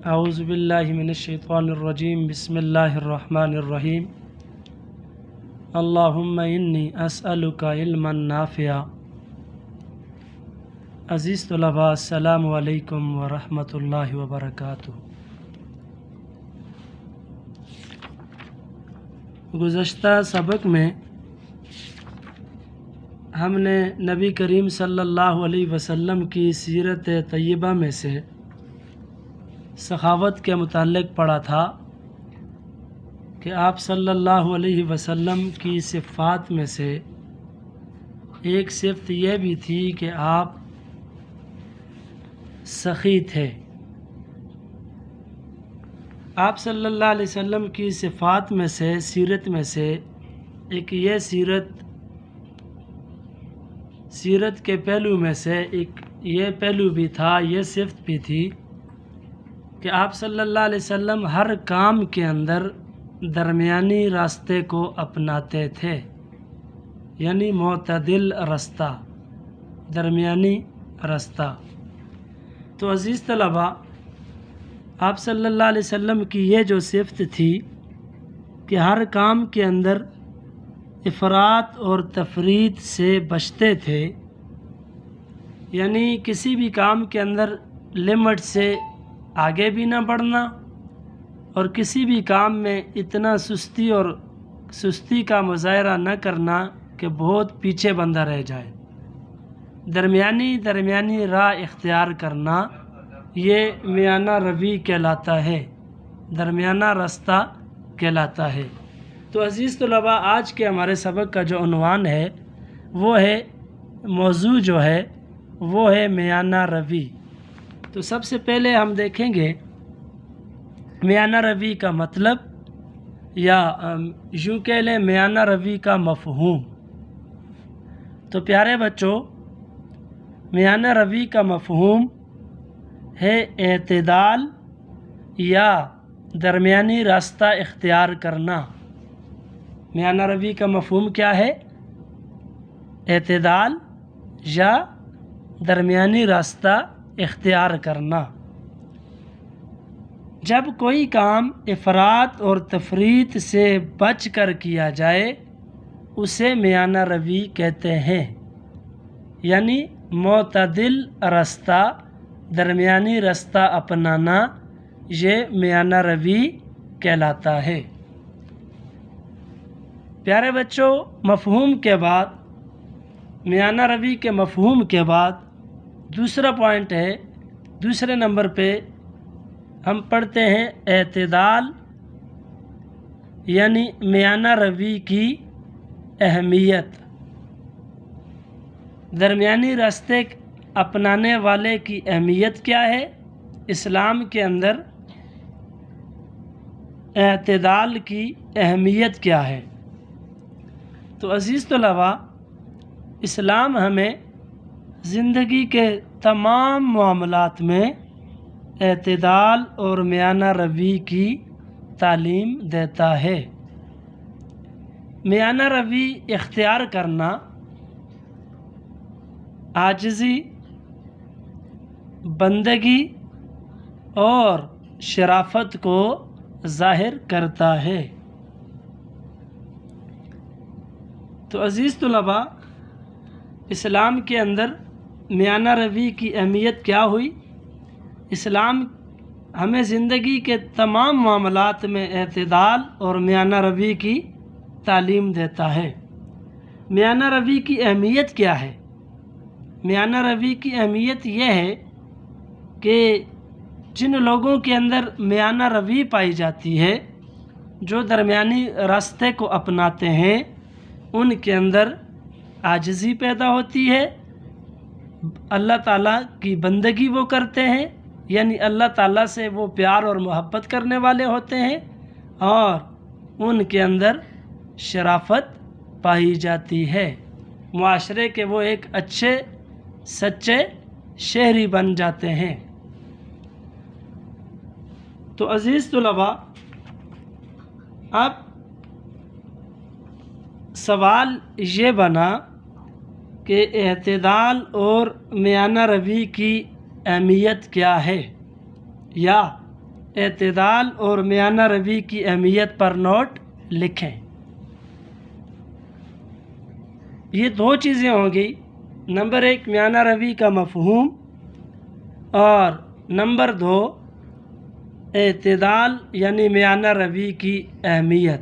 اعوذ باللہ من الشیطان الرجیم بسم اللہ الرحمن الرحیم اللہم انی اسألک علما نافعا۔ عزیز طلباء، السلام علیکم ورحمۃ اللہ وبرکاتہ۔ گزشتہ سبق میں ہم نے نبی کریم صلی اللہ علیہ وسلم کی سیرت طیبہ میں سے سخاوت کے متعلق پڑھا تھا کہ آپ صلی اللہ علیہ وسلم کی صفات میں سے ایک صفت یہ بھی تھی کہ آپ سخی تھے۔ آپ صلی اللہ علیہ وسلم کی صفات میں سے، سیرت میں سے ایک یہ سیرت کے پہلو میں سے ایک یہ پہلو بھی تھا، یہ صفت بھی تھی کہ آپ صلی اللہ علیہ وسلم ہر کام کے اندر درمیانی راستے کو اپناتے تھے، یعنی معتدل راستہ، درمیانی راستہ۔ تو عزیز طلباء، آپ صلی اللہ علیہ وسلم کی یہ جو صفت تھی کہ ہر کام کے اندر افراط اور تفریط سے بچتے تھے، یعنی کسی بھی کام کے اندر لمٹ سے آگے بھی نہ بڑھنا اور کسی بھی کام میں اتنا سستی کا مظاہرہ نہ کرنا کہ بہت پیچھے بندہ رہ جائے۔ درمیانی راہ اختیار کرنا یہ میانہ روی کہلاتا ہے، درمیانہ راستہ کہلاتا ہے۔ تو عزیز طلباء، آج کے ہمارے سبق کا جو عنوان ہے وہ ہے، موضوع جو ہے وہ ہے میانہ روی۔ تو سب سے پہلے ہم دیکھیں گے میانہ روی کا مطلب، یا یوں کہہ لیں میانہ روی کا مفہوم۔ تو پیارے بچوں، میانہ روی کا مفہوم ہے اعتدال یا درمیانی راستہ اختیار کرنا۔ میانہ روی کا مفہوم کیا ہے؟ اعتدال یا درمیانی راستہ اختیار کرنا۔ جب کوئی کام افراط اور تفریط سے بچ کر کیا جائے اسے میانہ روی کہتے ہیں، یعنی معتدل راستہ، درمیانی راستہ اپنانا، یہ میانہ روی کہلاتا ہے۔ پیارے بچوں، مفہوم کے بعد، میانہ روی کے مفہوم کے بعد دوسرا پوائنٹ ہے، دوسرے نمبر پہ ہم پڑھتے ہیں اعتدال، یعنی میانہ روی کی اہمیت۔ درمیانی راستے اپنانے والے کی اہمیت کیا ہے؟ اسلام کے اندر اعتدال کی اہمیت کیا ہے؟ تو عزیز طلباء، اسلام ہمیں زندگی کے تمام معاملات میں اعتدال اور میانہ روی کی تعلیم دیتا ہے۔ میانہ روی اختیار کرنا عاجزی، بندگی اور شرافت کو ظاہر کرتا ہے۔ تو عزیز طلباء، اسلام کے اندر میانہ روی کی اہمیت کیا ہوئی؟ اسلام ہمیں زندگی کے تمام معاملات میں اعتدال اور میانہ روی کی تعلیم دیتا ہے۔ میانہ روی کی اہمیت کیا ہے؟ میانہ روی کی اہمیت یہ ہے کہ جن لوگوں کے اندر میانہ روی پائی جاتی ہے، جو درمیانی راستے کو اپناتے ہیں، ان کے اندر عاجزی پیدا ہوتی ہے، اللہ تعالیٰ کی بندگی وہ کرتے ہیں، یعنی اللہ تعالیٰ سے وہ پیار اور محبت کرنے والے ہوتے ہیں، اور ان کے اندر شرافت پائی جاتی ہے، معاشرے کے وہ ایک اچھے سچے شہری بن جاتے ہیں۔ تو عزیز طلباء، اب سوال یہ بنا کہ اعتدال اور میانہ روی کی اہمیت کیا ہے، یا اعتدال اور میانہ روی کی اہمیت پر نوٹ لکھیں۔ یہ دو چیزیں ہوں گی، نمبر ایک میانہ روی کا مفہوم، اور نمبر دو اعتدال یعنی میانہ روی کی اہمیت،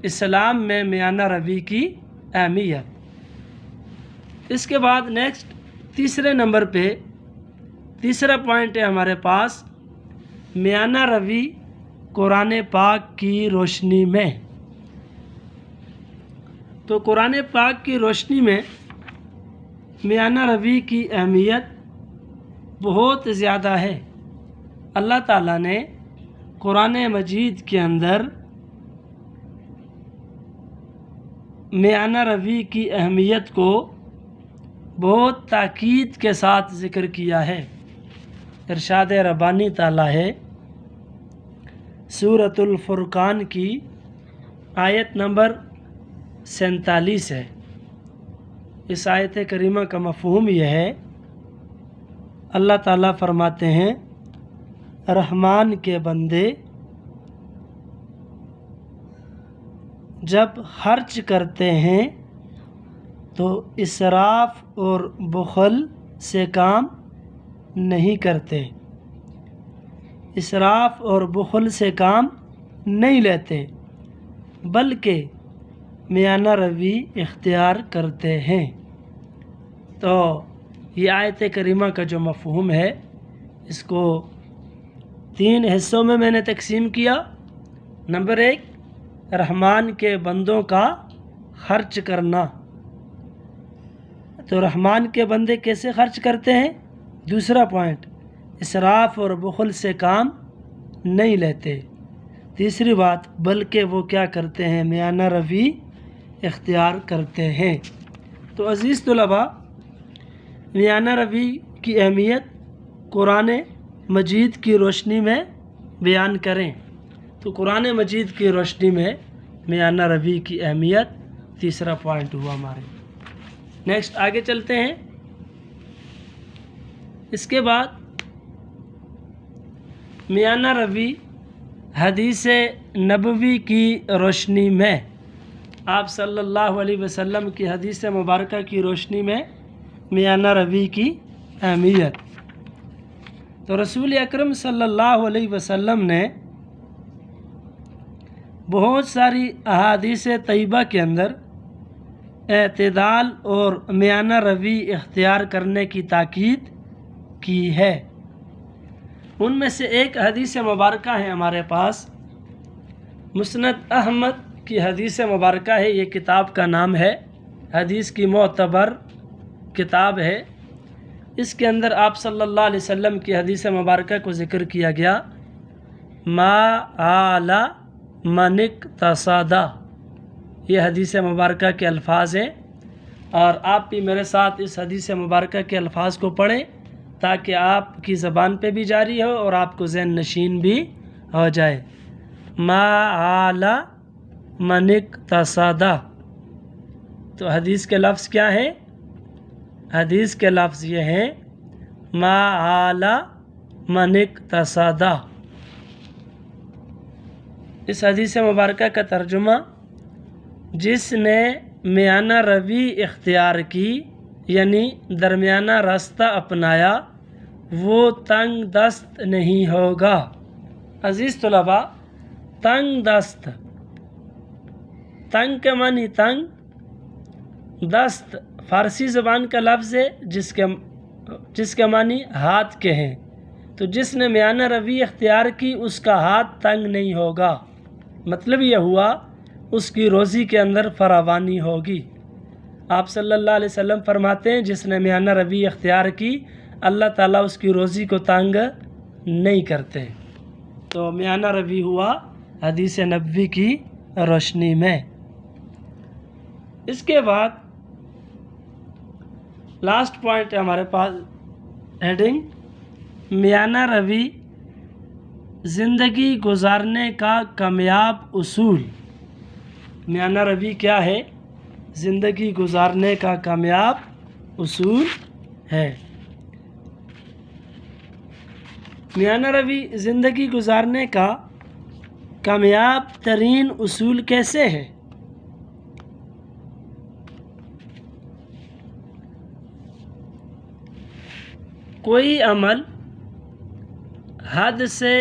اسلام میں میانہ روی کی اہمیت۔ اس کے بعد نیکسٹ تیسرے نمبر پہ تیسرا پوائنٹ ہے ہمارے پاس، میانہ روی قرآن پاک کی روشنی میں۔ تو قرآن پاک کی روشنی میں میانہ روی کی اہمیت بہت زیادہ ہے۔ اللہ تعالیٰ نے قرآن مجید کے اندر میانہ روی کی اہمیت کو بہت تاکید کے ساتھ ذکر کیا ہے۔ ارشاد ربانی تعالیٰ ہے سورۃ الفرقان کی آیت نمبر 47 ہے۔ اس آیت کریمہ کا مفہوم یہ ہے، اللہ تعالیٰ فرماتے ہیں رحمان کے بندے جب خرچ کرتے ہیں تو اسراف اور بخل سے کام نہیں کرتے، اسراف اور بخل سے کام نہیں لیتے، بلکہ میانہ روی اختیار کرتے ہیں۔ تو یہ آیت کریمہ کا جو مفہوم ہے، اس کو 3 حصوں میں نے تقسیم کیا۔ نمبر ایک، رحمان کے بندوں کا خرچ کرنا۔ تو رحمان کے بندے کیسے خرچ کرتے ہیں؟ دوسرا پوائنٹ، اسراف اور بخل سے کام نہیں لیتے۔ تیسری بات، بلکہ وہ کیا کرتے ہیں؟ میانہ روی اختیار کرتے ہیں۔ تو عزیز طلباء، میانہ روی کی اہمیت قرآن مجید کی روشنی میں بیان کریں۔ تو قرآن مجید کی روشنی میں میانہ روی کی اہمیت تیسرا پوائنٹ ہوا ہمارے۔ نیکسٹ آگے چلتے ہیں۔ اس کے بعد میانہ روی حدیث نبوی کی روشنی میں، آپ صلی اللہ علیہ وسلم کی حدیث مبارکہ کی روشنی میں میانہ روی کی اہمیت۔ تو رسول اکرم صلی اللہ علیہ وسلم نے بہت ساری احادیث طیبہ کے اندر اعتدال اور میانہ روی اختیار کرنے کی تاکید کی ہے۔ ان میں سے ایک حدیث مبارکہ ہے ہمارے پاس، مسند احمد کی حدیث مبارکہ ہے، یہ کتاب کا نام ہے، حدیث کی معتبر کتاب ہے۔ اس کے اندر آپ صلی اللہ علیہ وسلم کی حدیث مبارکہ کو ذکر کیا گیا، ما آل من اقتصد، یہ حدیث مبارکہ کے الفاظ ہیں، اور آپ بھی میرے ساتھ اس حدیث مبارکہ کے الفاظ کو پڑھیں تاکہ آپ کی زبان پہ بھی جاری ہو اور آپ کو ذہن نشین بھی ہو جائے۔ ما آل من اقتصد، تو حدیث کے لفظ کیا ہے؟ حدیث کے لفظ یہ ہیں ما آل من اقتصد۔ اس حدیث مبارکہ کا ترجمہ، جس نے میانہ روی اختیار کی یعنی درمیانہ راستہ اپنایا، وہ تنگ دست نہیں ہوگا۔ عزیز طلباء، تنگ دست، تنگ کے معنی تنگ، دست فارسی زبان کا لفظ ہے جس کے معنی ہاتھ کے ہیں۔ تو جس نے میانہ روی اختیار کی اس کا ہاتھ تنگ نہیں ہوگا، مطلب یہ ہوا اس کی روزی کے اندر فراوانی ہوگی۔ آپ صلی اللہ علیہ وسلم فرماتے ہیں جس نے میانہ روی اختیار کی اللہ تعالیٰ اس کی روزی کو تنگ نہیں کرتے۔ تو میانہ روی ہوا حدیث نبوی کی روشنی میں۔ اس کے بعد لاسٹ پوائنٹ ہے ہمارے پاس، ہیڈنگ میانہ روی زندگی گزارنے کا کامیاب اصول۔ میانہ روی کیا ہے؟ زندگی گزارنے کا کامیاب اصول ہے۔ میانہ روی زندگی گزارنے کا کامیاب ترین اصول کیسے ہے؟ کوئی عمل حد سے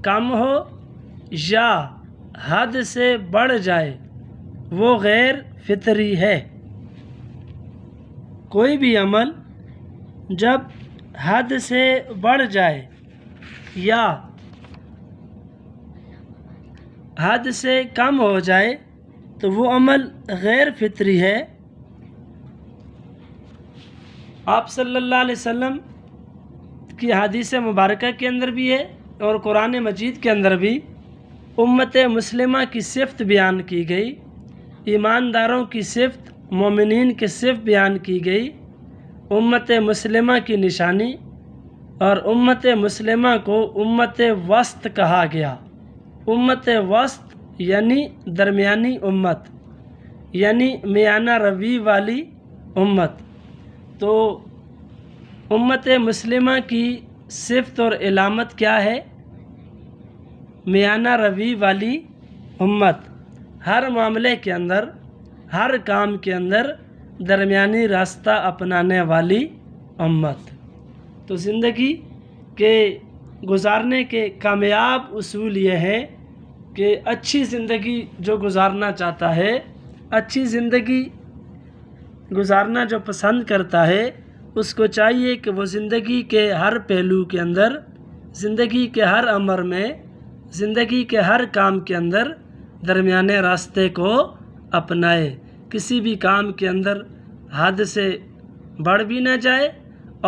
کم ہو یا حد سے بڑھ جائے وہ غیر فطری ہے۔ کوئی بھی عمل جب حد سے بڑھ جائے یا حد سے کم ہو جائے تو وہ عمل غیر فطری ہے۔ آپ صلی اللہ علیہ وسلم کی حدیث مبارکہ کے اندر بھی ہے اور قرآن مجید کے اندر بھی امت مسلمہ کی صفت بیان کی گئی، ایمانداروں کی صفت، مومنین کی صفت بیان کی گئی، امت مسلمہ کی نشانی، اور امت مسلمہ کو امت وسط کہا گیا۔ امت وسط یعنی درمیانی امت، یعنی میانہ روی والی امت۔ تو امت مسلمہ کی صفت اور علامت کیا ہے؟ میانہ روی والی امت، ہر معاملے کے اندر، ہر کام کے اندر درمیانی راستہ اپنانے والی امت۔ تو زندگی کے گزارنے کے کامیاب اصول یہ ہے کہ اچھی زندگی جو گزارنا چاہتا ہے، اچھی زندگی گزارنا جو پسند کرتا ہے، اس کو چاہیے کہ وہ زندگی کے ہر پہلو کے اندر، زندگی کے ہر امر میں، زندگی کے ہر کام کے اندر درمیانے راستے کو اپنائے، کسی بھی کام کے اندر حد سے بڑھ بھی نہ جائے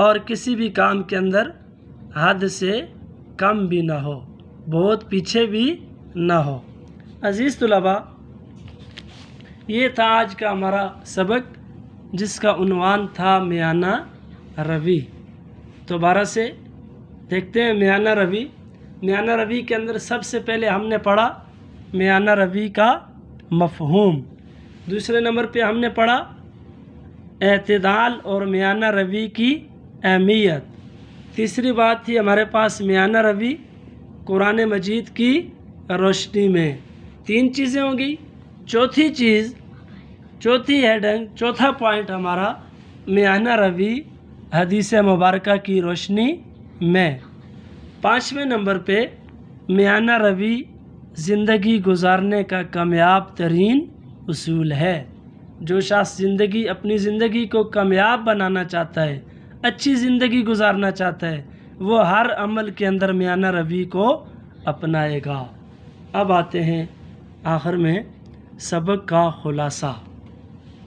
اور کسی بھی کام کے اندر حد سے کم بھی نہ ہو، بہت پیچھے بھی نہ ہو۔ عزیز طلباء، یہ تھا آج کا ہمارا سبق جس کا عنوان تھا میانہ روی۔ دوبارہ سے دیکھتے ہیں میانہ روی۔ میانہ روی کے اندر سب سے پہلے ہم نے پڑھا میانہ روی کا مفہوم، دوسرے نمبر پہ ہم نے پڑھا اعتدال اور میانہ روی کی اہمیت، تیسری بات تھی ہمارے پاس میانہ روی قرآن مجید کی روشنی میں، 3 چیزیں ہوں گی۔ چوتھی ہیڈنگ، چوتھا پوائنٹ ہمارا میانہ روی حدیث مبارکہ کی روشنی میں۔ 5ویں نمبر پہ میانہ روی زندگی گزارنے کا کامیاب ترین اصول ہے۔ جو شخص اپنی زندگی کو کامیاب بنانا چاہتا ہے، اچھی زندگی گزارنا چاہتا ہے، وہ ہر عمل کے اندر میانہ روی کو اپنائے گا۔ اب آتے ہیں آخر میں سبق کا خلاصہ۔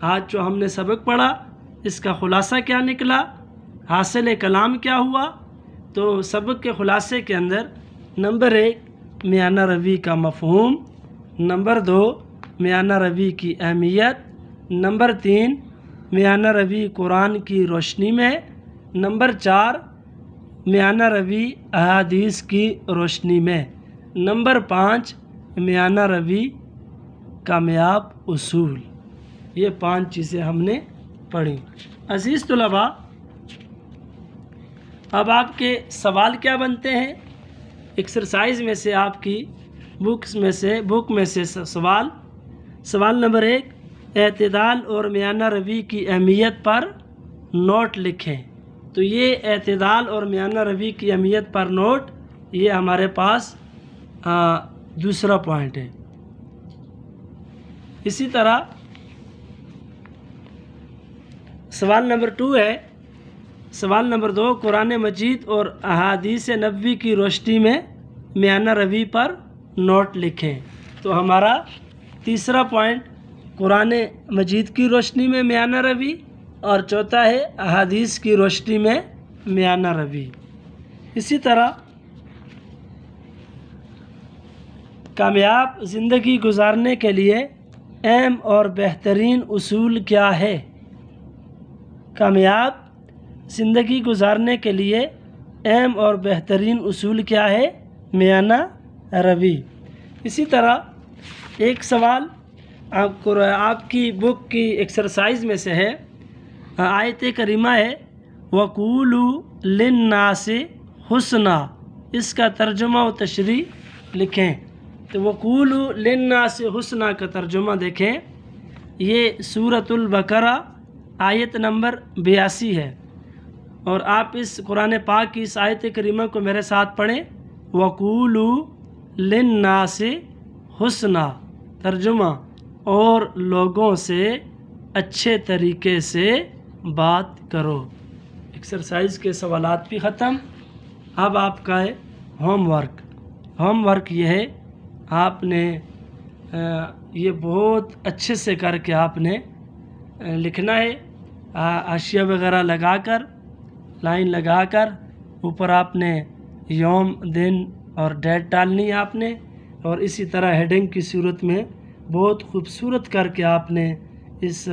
آج جو ہم نے سبق پڑھا اس کا خلاصہ کیا نکلا، حاصل کلام کیا ہوا؟ تو سبق کے خلاصے کے اندر نمبر 1 میانہ روی کا مفہوم، نمبر 2 میانہ روی کی اہمیت، نمبر 3 میانہ روی قرآن کی روشنی میں، نمبر 4 میانہ روی احادیث کی روشنی میں، نمبر 5 میانہ روی کامیاب اصول۔ یہ 5 چیزیں ہم نے پڑھی۔ عزیز طلباء، اب آپ کے سوال کیا بنتے ہیں؟ ایکسرسائز میں سے آپ کی بک میں سے سوال نمبر 1، اعتدال اور میانہ روی کی اہمیت پر نوٹ لکھیں۔ تو یہ اعتدال اور میانہ روی کی اہمیت پر نوٹ، یہ ہمارے پاس دوسرا پوائنٹ ہے۔ اسی طرح سوال نمبر 2 ہے، سوال نمبر 2 قرآن مجید اور احادیث نبوی کی روشنی میں میانہ روی پر نوٹ لکھیں۔ تو ہمارا تیسرا پوائنٹ قرآن مجید کی روشنی میں میانہ روی، اور چوتھا ہے احادیث کی روشنی میں میانہ روی۔ اسی طرح کامیاب زندگی گزارنے کے لیے اہم اور بہترین اصول کیا ہے؟ کامیاب زندگی گزارنے کے لیے اہم اور بہترین اصول کیا ہے؟ میانہ روی۔ اسی طرح ایک سوال آپ کی بک کی ایکسرسائز میں سے ہے، آیت کریمہ ہے وَقُولُوا لِلنَّاسِ حُسْنًا، اس کا ترجمہ و تشریح لکھیں۔ تو وقولوا للناس حسنا کا ترجمہ دیکھیں، یہ سورۃ البقرہ آیت نمبر 82 ہے، اور آپ اس قرآن پاک کی اس آیت کریمہ کو میرے ساتھ پڑھیں۔ وقولوا للناس حسنا، ترجمہ، اور لوگوں سے اچھے طریقے سے بات کرو۔ ایکسرسائز کے سوالات بھی ختم۔ اب آپ کا ہے ہوم ورک یہ ہے، آپ نے یہ بہت اچھے سے کر کے آپ نے لکھنا ہے، حاشیہ وغیرہ لگا کر، لائن لگا کر، اوپر آپ نے یوم، دن اور ڈیٹ ڈالنی ہے آپ نے، اور اسی طرح ہیڈنگ کی صورت میں بہت خوبصورت کر کے آپ نے اس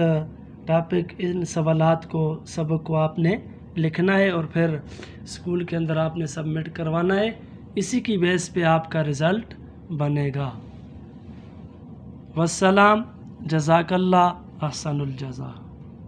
ٹاپک، ان سوالات کو، سبق کو آپ نے لکھنا ہے، اور پھر اسکول کے اندر آپ نے سبمٹ کروانا ہے۔ اسی کی بیس پہ آپ کا رزلٹ بنے گا۔ والسلام، جزاک اللہ احسن الجزا۔